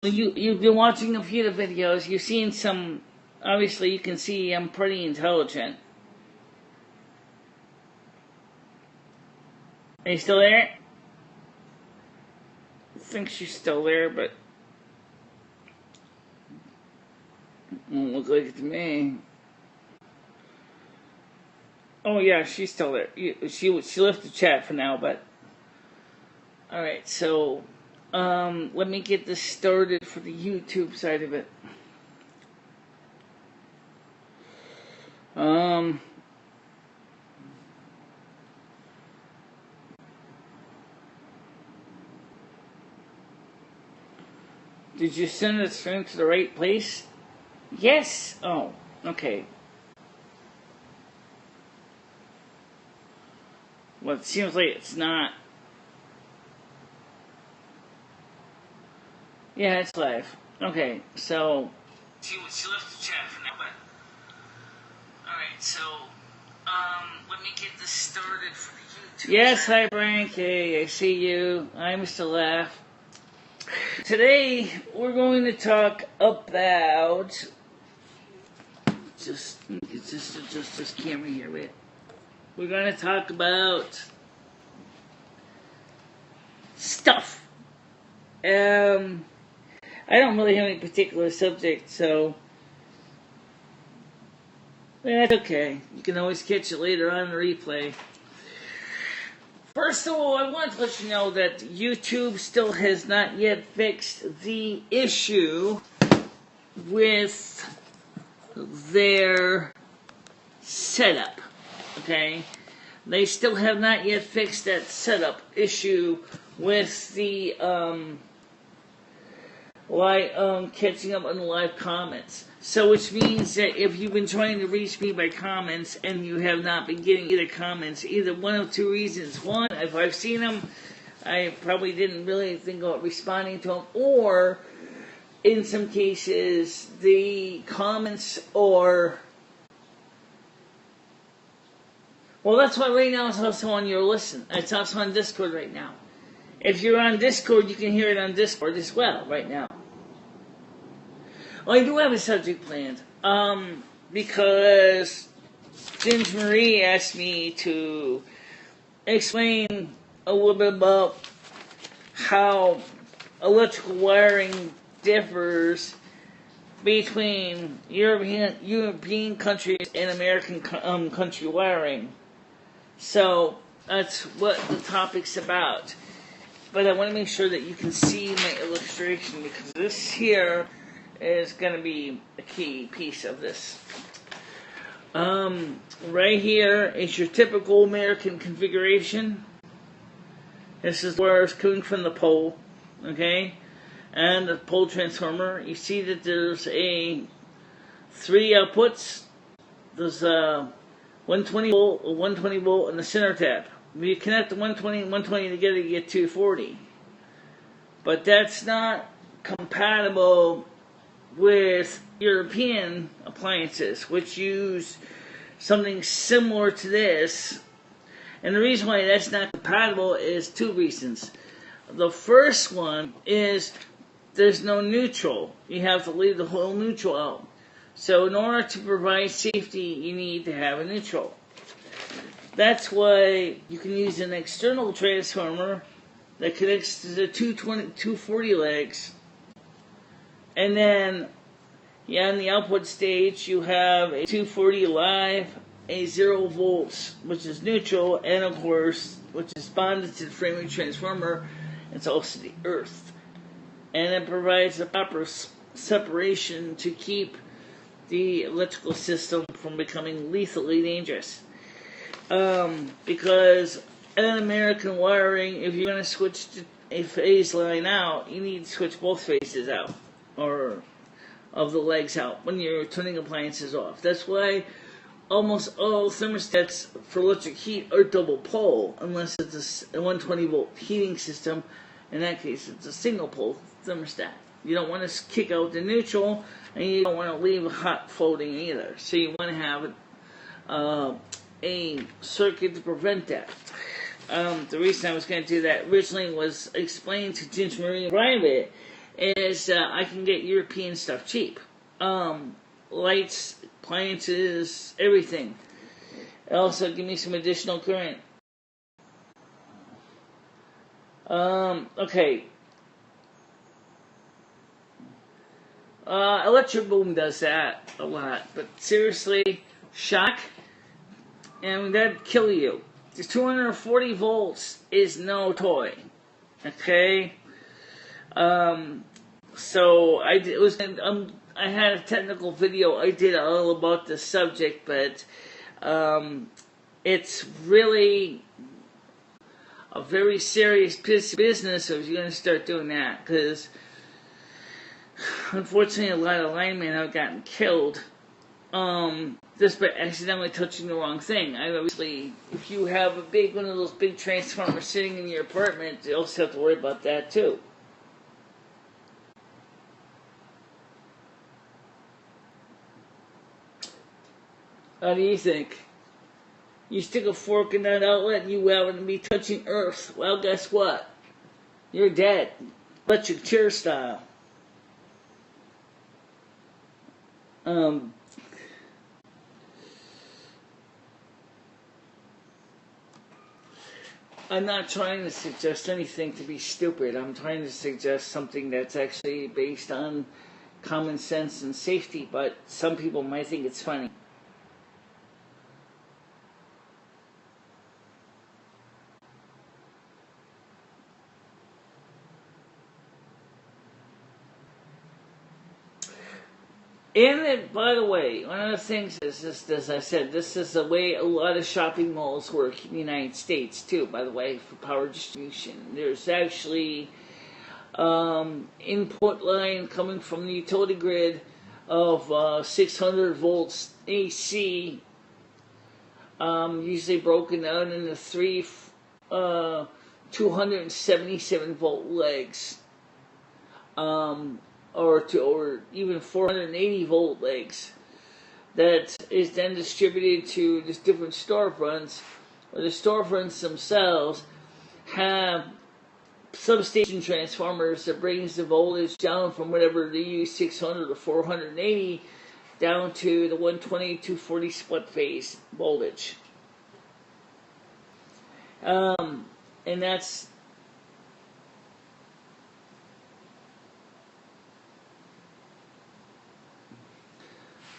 You've been watching a few of the videos. You've seen some. Obviously, you can see I'm pretty intelligent. Are you still there? I think she's still there, but don't look like it to me. Oh yeah, she's still there. She left the chat for now, but all right. So let me get this started for the YouTube side of it. Did you send the stream to the right place? Yes. Oh, okay. Well, it seems like it's not. Yeah, it's live. Okay, so she left the chat for now, but all right. So let me get this started for the YouTube. Yes, hi Frank. Hey, I see you. I'm Mr. Laugh. Today we're going to talk about just this camera here. Wait. We're going to talk about stuff. I don't really have any particular subject, so that's okay. You can always catch it later on in the replay. First of all, I want to let you know that YouTube still has not yet fixed the issue with their setup. Okay? They still have not yet fixed that setup issue with the catching up on the live comments. So which means that if you've been trying to reach me by comments and you have not been getting either comments, either one of two reasons. One, if I've seen them, I probably didn't really think about responding to them, or in some cases, the comments are... Well, that's why right now it's also on your listen. It's also on Discord right now. If you're on Discord, you can hear it on Discord as well right now. Well, I do have a subject planned. Because Ginger Marie asked me to explain a little bit about how electrical wiring differs between European countries and American country wiring. So that's what the topic's about. But I want to make sure that you can see my illustration, because this here is going to be a key piece of this. Right here is your typical American configuration. This is where it's coming from the pole, okay? And the pole transformer. You see that there's three outputs. There's a 120 volt, a 120 volt, and a center tap. If you connect the 120 and 120 together, you get 240. But that's not compatible with European appliances, which use something similar to this. And the reason why that's not compatible is two reasons. The first one is there's no neutral. You have to leave the whole neutral out. So in order to provide safety, you need to have a neutral. That's why you can use an external transformer that connects to the 240 legs. And then, on the output stage, you have a 240 live, a 0 volts, which is neutral, and of course, which is bonded to the framing transformer. It's also the earth. And it provides a proper separation to keep the electrical system from becoming lethally dangerous. Because in American wiring, if you're going to switch a phase line out, you need to switch both phases out, or of the legs out, when you're turning appliances off. That's why almost all thermostats for electric heat are double pole, unless it's a 120 volt heating system. In that case, it's a single pole thermostat. You don't want to kick out the neutral, and you don't want to leave hot floating either. So you want to have a circuit to prevent that. The reason I was going to do that originally was explain to Ginger Marie in private is I can get European stuff cheap. Lights, appliances, everything. Also, give me some additional current. Okay. Electric boom does that a lot, but seriously, shock, and that'd kill you. The 240 volts is no toy. Okay. So I had a technical video I did all about the subject, but it's really a very serious business if you're going to start doing that, because unfortunately a lot of linemen have gotten killed just by accidentally touching the wrong thing. Obviously, if you have one of those big transformers sitting in your apartment, you also have to worry about that too. How do you think? You stick a fork in that outlet and you happen to be touching Earth. Well, guess what? You're dead. Electric chair style. I'm not trying to suggest anything to be stupid. I'm trying to suggest something that's actually based on common sense and safety, but some people might think it's funny. And by the way, one of the things is, as I said, this is the way a lot of shopping malls work in the United States too, by the way, for power distribution. There's actually input line coming from the utility grid of 600 volts AC, usually broken down into three 277 volt legs. Or even 480 volt legs, that is then distributed to just different storefronts, where the storefronts themselves have substation transformers that brings the voltage down from whatever they use, 600 or 480, down to the 120, 240 split phase voltage. And that's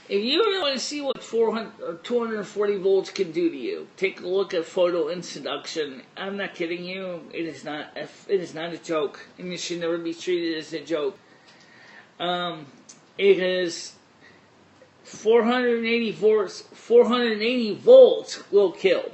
if you really want to see what 240 volts can do to you, take a look at photo introduction. I'm not kidding you. It is not a joke, and it should never be treated as a joke. It is 480 volts. 480 volts will kill.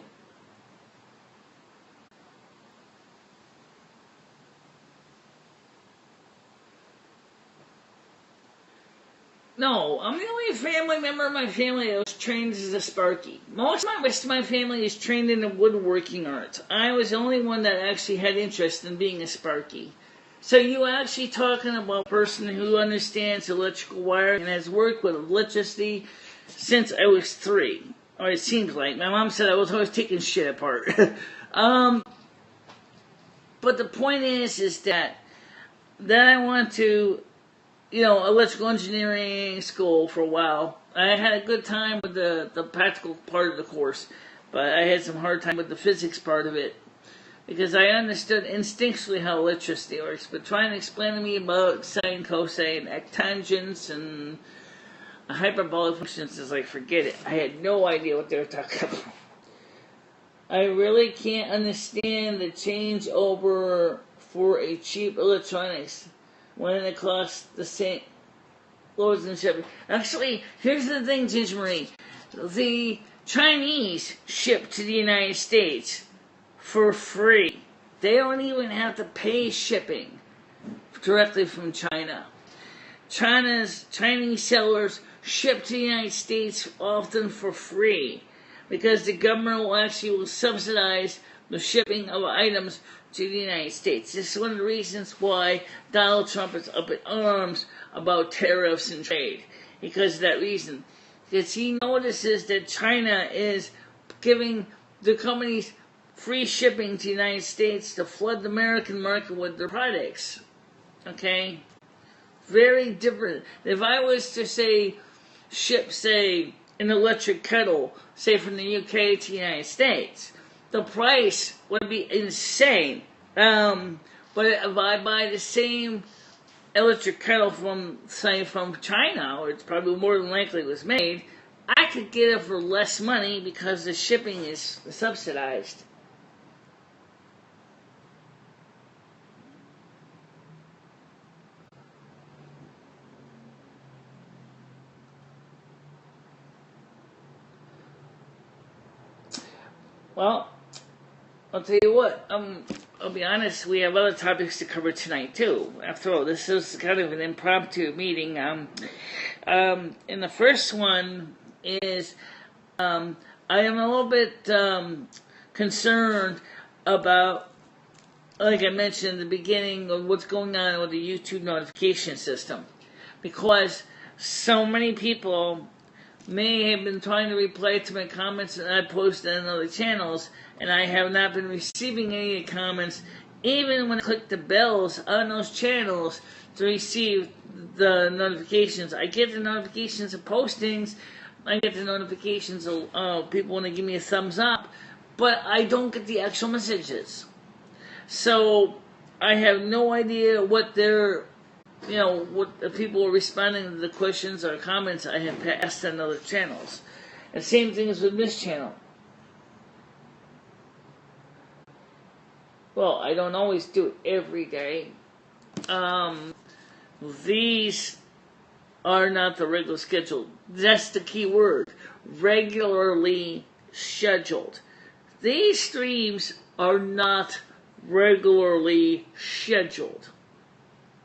No, I'm the only family member of my family that was trained as a Sparky. Most of the rest of my family is trained in the woodworking arts. I was the only one that actually had interest in being a Sparky. So you actually talking about a person who understands electrical wiring and has worked with electricity since I was 3. Or it seems like. My mom said I was always taking shit apart. But the point is that I want to, electrical engineering school for a while. I had a good time with the practical part of the course, but I had some hard time with the physics part of it, because I understood instinctually how electricity works, but trying to explain to me about sine, cosine, tangents, and hyperbolic functions is like, forget it. I had no idea what they were talking about. I really can't understand the changeover for a cheap electronics when it costs the same loads and shipping. Actually, here's the thing, Ginger Marie. The Chinese ship to the United States for free. They don't even have to pay shipping directly from China. Chinese sellers ship to the United States often for free, because the government will subsidize the shipping of items to the United States. This is one of the reasons why Donald Trump is up in arms about tariffs and trade, because of that reason. Because he notices that China is giving the companies free shipping to the United States to flood the American market with their products. Okay? very different. If I was to ship, say, an electric kettle, say from the UK to the United States, the price would be insane. But if I buy the same electric kettle from China, or it's probably more than likely was made, I could get it for less money because the shipping is subsidized. Well, I'll tell you what, I'll be honest, we have other topics to cover tonight too. After all, this is kind of an impromptu meeting. And the first one is, I am a little bit concerned about, like I mentioned in the beginning, of what's going on with the YouTube notification system. Because so many people may have been trying to reply to my comments that I posted on other channels, and I have not been receiving any comments, even when I click the bells on those channels to receive the notifications. I get the notifications of postings, I get the notifications of people when they give me a thumbs up, but I don't get the actual messages. So I have no idea what what the people are responding to the questions or comments I have asked on other channels. And same thing is with this channel. Well, I don't always do it every day. These are not the regular scheduled. That's the key word. Regularly scheduled. These streams are not regularly scheduled.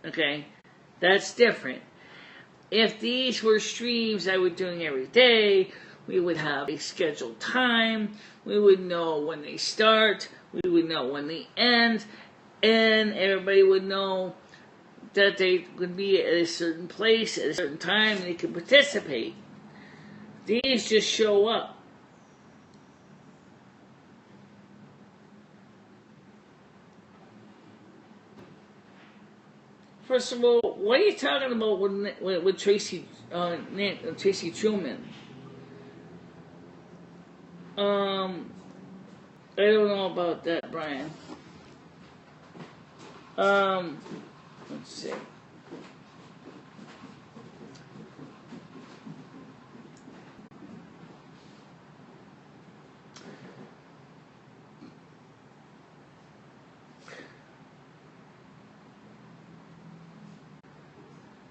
Okay? That's different. If these were streams I was doing every day, we would have a scheduled time. We would know when they start. We would know when they end. And everybody would know that they would be at a certain place at a certain time and they could participate. These just show up. First of all, what are you talking about with Tracy Truman? I don't know about that, Brian. Let's see.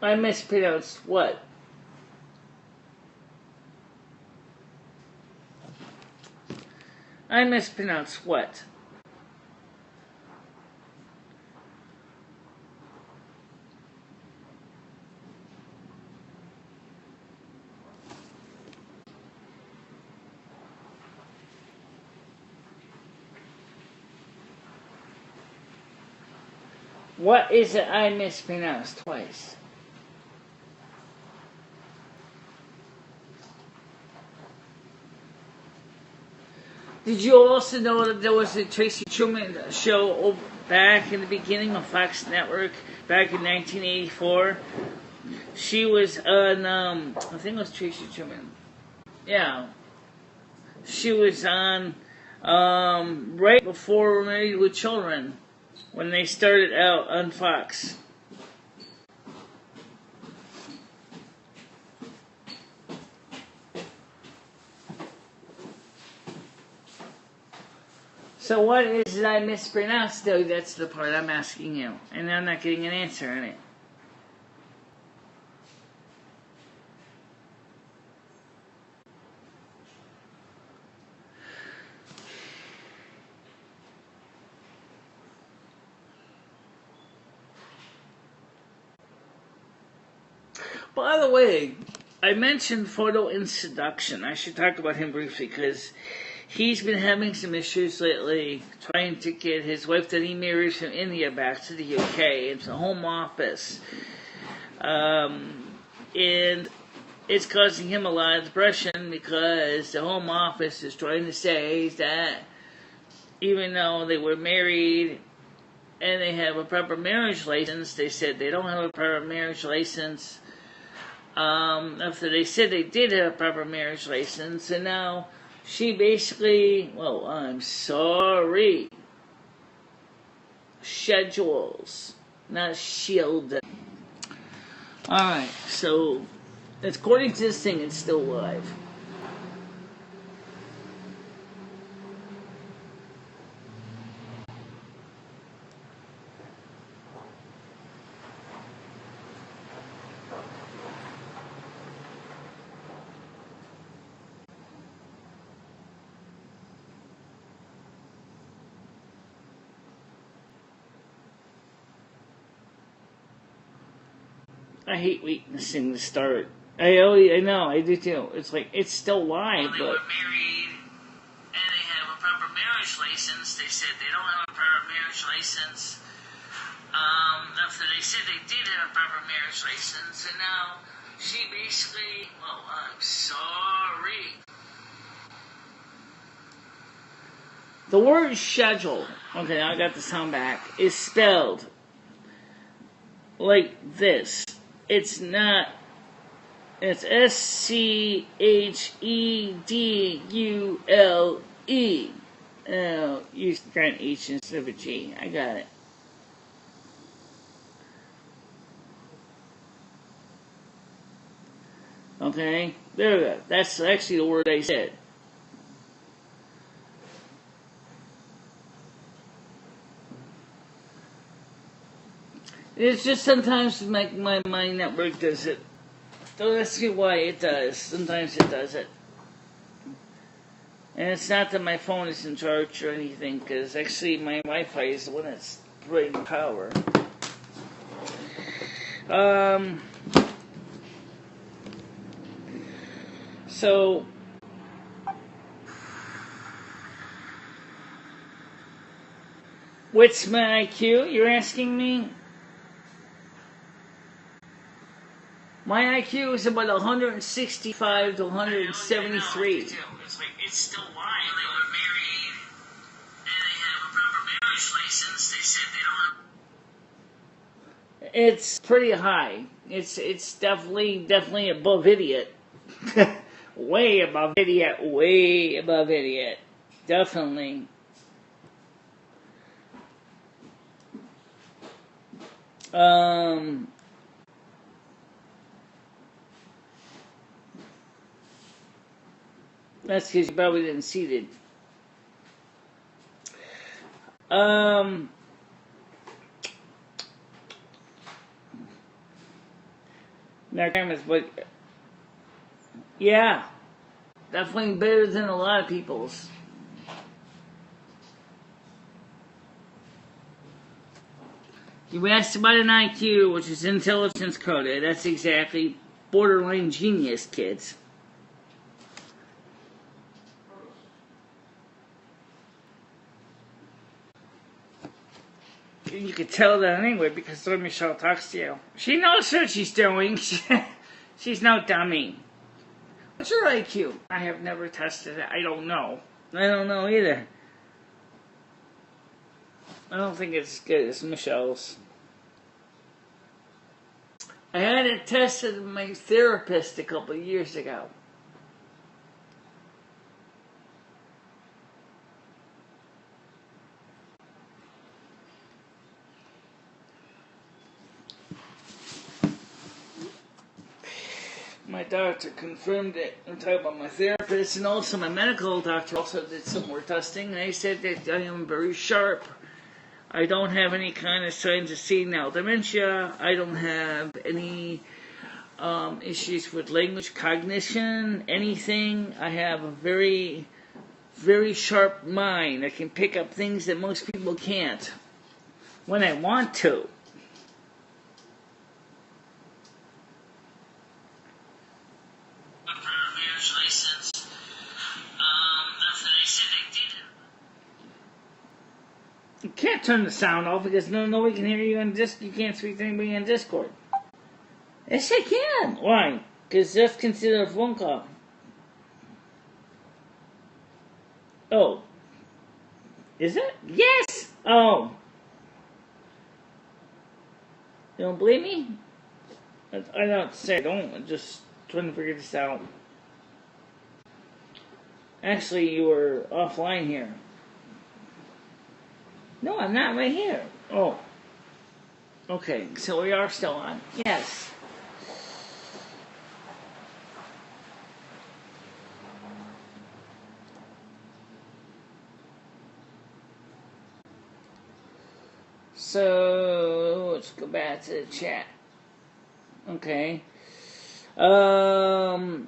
I mispronounced what? I mispronounced what? What is it I mispronounced twice? Did you also know that there was a Tracy Truman show back in the beginning of Fox Network, back in 1984? She was on, I think it was Tracy Truman. Yeah. She was on right before Married with Children, when they started out on Fox. So what is it I mispronounced, though? That's the part I'm asking you. And I'm not getting an answer on it. By the way, I mentioned Photo in Seduction. I should talk about him briefly because he's been having some issues lately trying to get his wife that he married from India back to the UK into the Home Office. And it's causing him a lot of depression because the Home Office is trying to say that even though they were married and they have a proper marriage license. They said they don't have a proper marriage license. After they said they did have a proper marriage license, and now she basically, well, I'm sorry, schedules, not shield. Alright, so according to this thing, it's still live. I hate waiting this thing to start. I know, I do too. It's like, it's still live, but... They were married, and they have a proper marriage license. They said they don't have a proper marriage license. After they said they did have a proper marriage license, and now she basically, well, I'm sorry. The word schedule, okay, I got the sound back, is spelled like this. It's not, it's S-C-H-E-D-U-L-E. Oh, you got an H instead of a G. I got it. Okay, there we go. That's actually the word I said. It's just sometimes my network does it. Don't ask me why it does. Sometimes it does it. And it's not that my phone is in charge or anything, because actually my Wi-Fi is the one that's bringing power. So... what's my IQ, you're asking me? My IQ is about 165 to 173. It's like, it's still live. They were married, and they have a proper marriage license. They said they don't have... It's pretty high. It's definitely above idiot. Way above idiot. Way above idiot. Definitely. That's because you probably didn't see it. But yeah, definitely better than a lot of people's. You asked about an IQ, which is intelligence coded. That's exactly borderline genius, kids. You could tell that anyway because the way Michelle talks to you. She knows what she's doing. She's no dummy. What's your IQ? I have never tested it. I don't know. I don't know either. I don't think it's as good as Michelle's. I had it tested with my therapist a couple of years ago. My doctor confirmed it. I'm talking about my therapist, and also my medical doctor also did some more testing. They said that I am very sharp. I don't have any kind of signs of senile dementia. I don't have any issues with language cognition, anything. I have a very, very sharp mind. I can pick up things that most people can't when I want to. You can't turn the sound off because nobody can hear you on Discord. You can't speak to anybody on Discord. Yes, I can. Why? Because that's considered a phone call. Oh. Is it? Yes! Oh. You don't believe me? I don't say I don't. I'm just trying to figure this out. Actually, you were offline here. No, I'm not right here. Oh. Okay, so we are still on. Yes. So, let's go back to the chat. Okay. No,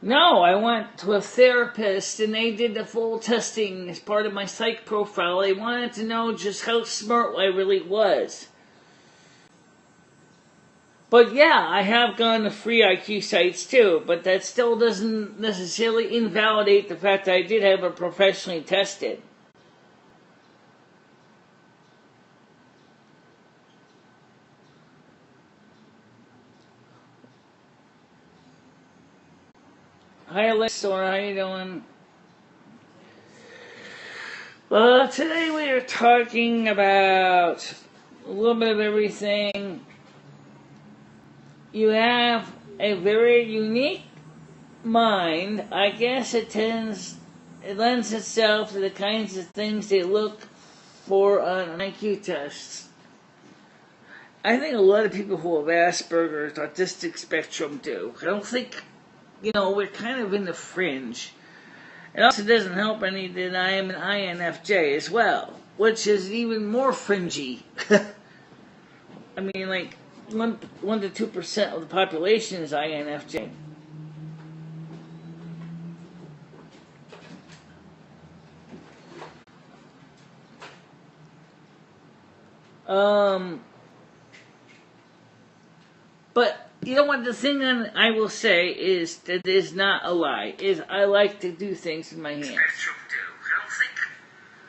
I went to a therapist and they did the full testing as part of my psych profile. They wanted to know just how smart I really was. But yeah, I have gone to free IQ sites too, but that still doesn't necessarily invalidate the fact that I did have it professionally tested. Hi Alexa, how you doing? Well, today we are talking about a little bit of everything. You have a very unique mind. I guess it lends itself to the kinds of things they look for on an IQ test. I think a lot of people who have Asperger's, autistic spectrum do. I don't think, we're kind of in the fringe. It also doesn't help any that I am an INFJ as well, which is even more fringy. I mean, like 1 to 2% of the population is INFJ. But you know what? The thing I will say is that is not a lie. Is I like to do things with my hands. Spectrum do. I don't think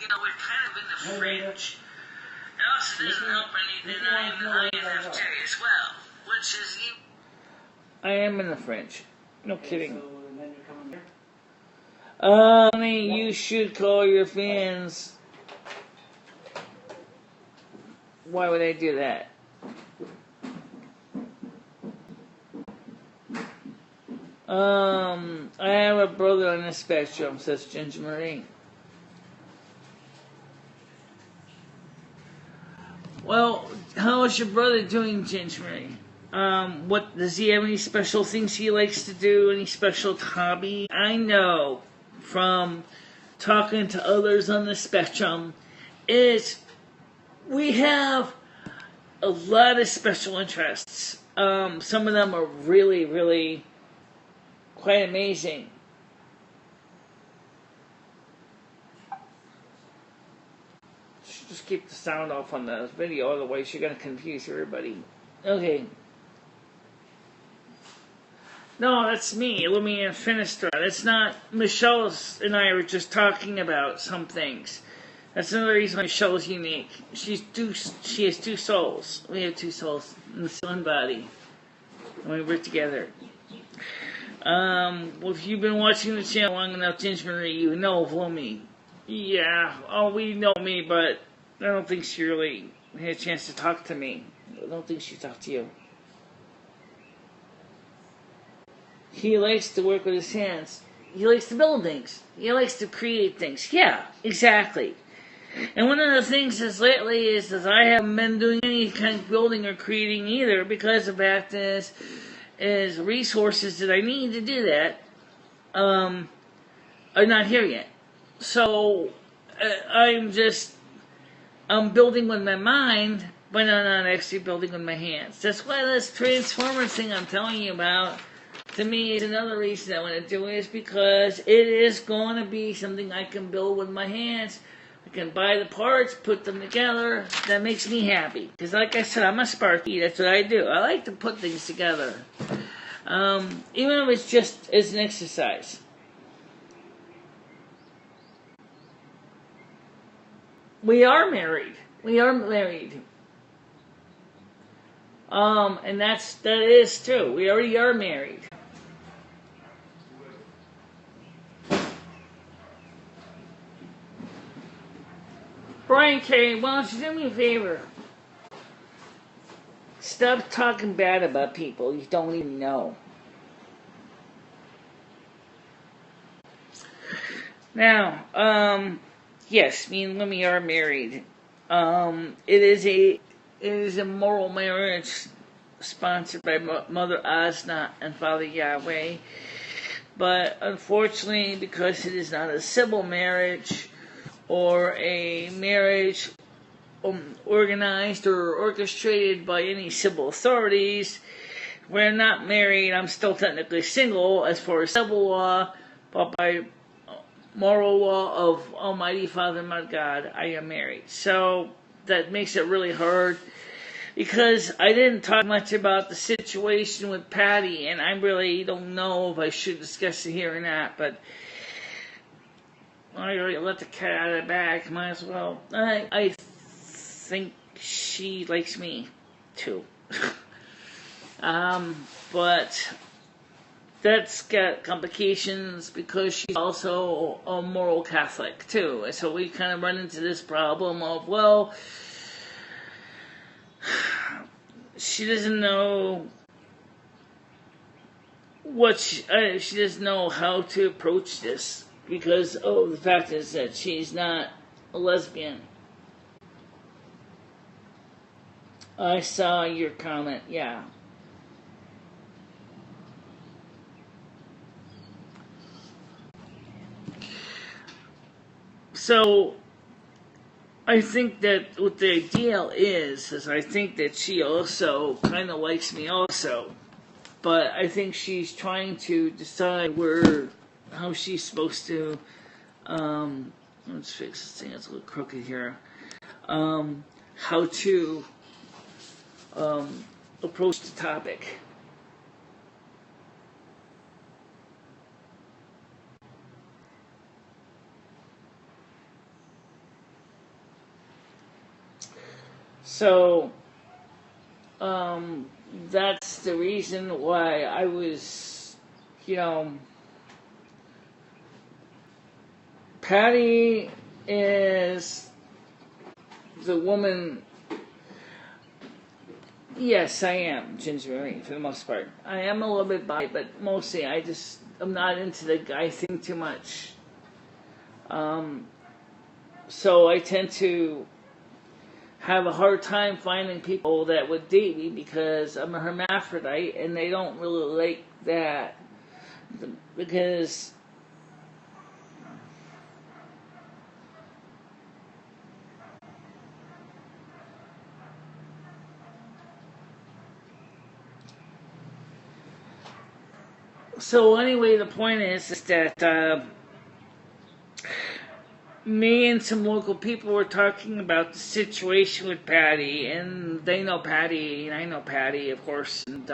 we're kind of in the fringe. It also doesn't help any that I am an INFJ as well, which is I am in the fringe. No kidding. So then you're coming here? Honey, you should call your fans. Why would I do that? I have a brother on the spectrum, says Ginger Marie. Well, how is your brother doing, Ginger Marie? What does he have any special things he likes to do? Any special hobby? I know from talking to others on the spectrum is we have a lot of special interests. Some of them are really, really quite amazing. Just keep the sound off on the video, otherwise you're going to confuse everybody. Okay. No, that's me. Let me finish that. It's not. Michelle and I were just talking about some things. That's another reason Michelle is unique. She has two souls. We have two souls in the same body. And we work together. Well, if you've been watching the channel long enough, Ginger Marie, you know Vlomi. Yeah, we know me, but I don't think she really had a chance to talk to me. I don't think she talked to you. He likes to work with his hands. He likes to build things. He likes to create things. Yeah, exactly. And one of the things is lately is that I haven't been doing any kind of building or creating either, because the fact is resources that I need to do that are not here yet. So I'm building with my mind, but I'm not actually building with my hands. That's why this transformer thing I'm telling you about, to me, is another reason I want to do it, is because it is going to be something I can build with my hands. I can buy the parts, put them together. That makes me happy. Because like I said, I'm a Sparky. That's what I do. I like to put things together. Even if it's just as an exercise. We are married. And that is true. We already are married. Brian K., why don't you do me a favor? Stop talking bad about people you don't even know. Now, yes, me and Lemmy are married. It is a moral marriage sponsored by Mother Asna and Father Yahweh. But unfortunately, because it is not a civil marriage or a marriage organized or orchestrated by any civil authorities, we're not married. I'm still technically single as far as civil law, but by moral law of Almighty Father, my God, I am married. So that makes it really hard, because I didn't talk much about the situation with Patty, and I really don't know if I should discuss it here or not, but I already let the cat out of the bag, might as well. I think she likes me, too. But that's got complications because she's also a moral Catholic, too. And so we kind of run into this problem of, well, she doesn't know she doesn't know how to approach this because the fact is that she's not a lesbian. I saw your comment, yeah. So I think that what the ideal is I think that she also kind of likes me also. But I think she's trying to decide how she's supposed to, let's fix this thing, it's a little crooked here, how to approach the topic. So, that's the reason why I was, Patty is the woman. Yes, I am Ginger Marie for the most part. I am a little bit bi, but mostly I'm not into the guy thing too much. So I tend to have a hard time finding people that would date me because I'm a hermaphrodite, and they don't really like that because so anyway, the point is that me and some local people were talking about the situation with Patty, and they know Patty, and I know Patty, of course, and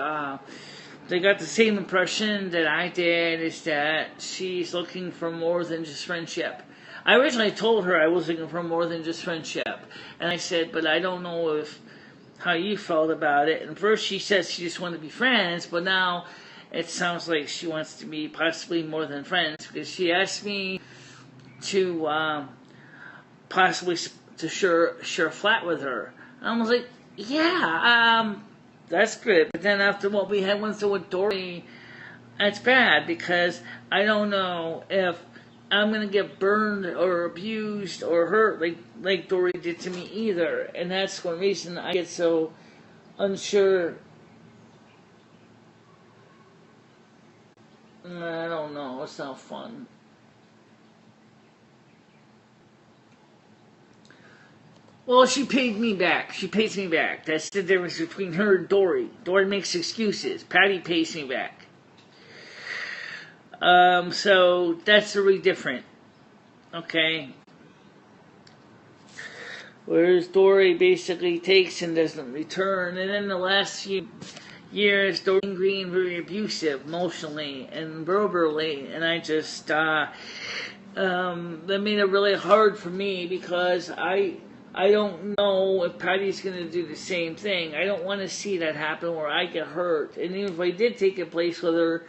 they got the same impression that I did, is that she's looking for more than just friendship. I originally told her I was looking for more than just friendship, and I said, but I don't know how you felt about it. And first she says she just wanted to be friends, but now it sounds like she wants to be possibly more than friends, because she asked me to possibly to share a flat with her. And I was like, yeah, that's good. But then after what we went through with Dory, it's bad because I don't know if I'm gonna get burned or abused or hurt like Dory did to me either. And that's one reason I get so unsure. I don't know. It's not fun. Well, she paid me back. She pays me back. That's the difference between her and Dory. Dory makes excuses. Patty pays me back. So that's really different. Okay? Whereas Dory basically takes and doesn't return. And in the last few years, Dory and Green very abusive emotionally and verbally. And I just, that made it really hard for me because I don't know if Patty's going to do the same thing. I don't want to see that happen where I get hurt. And even if I did take a place with her,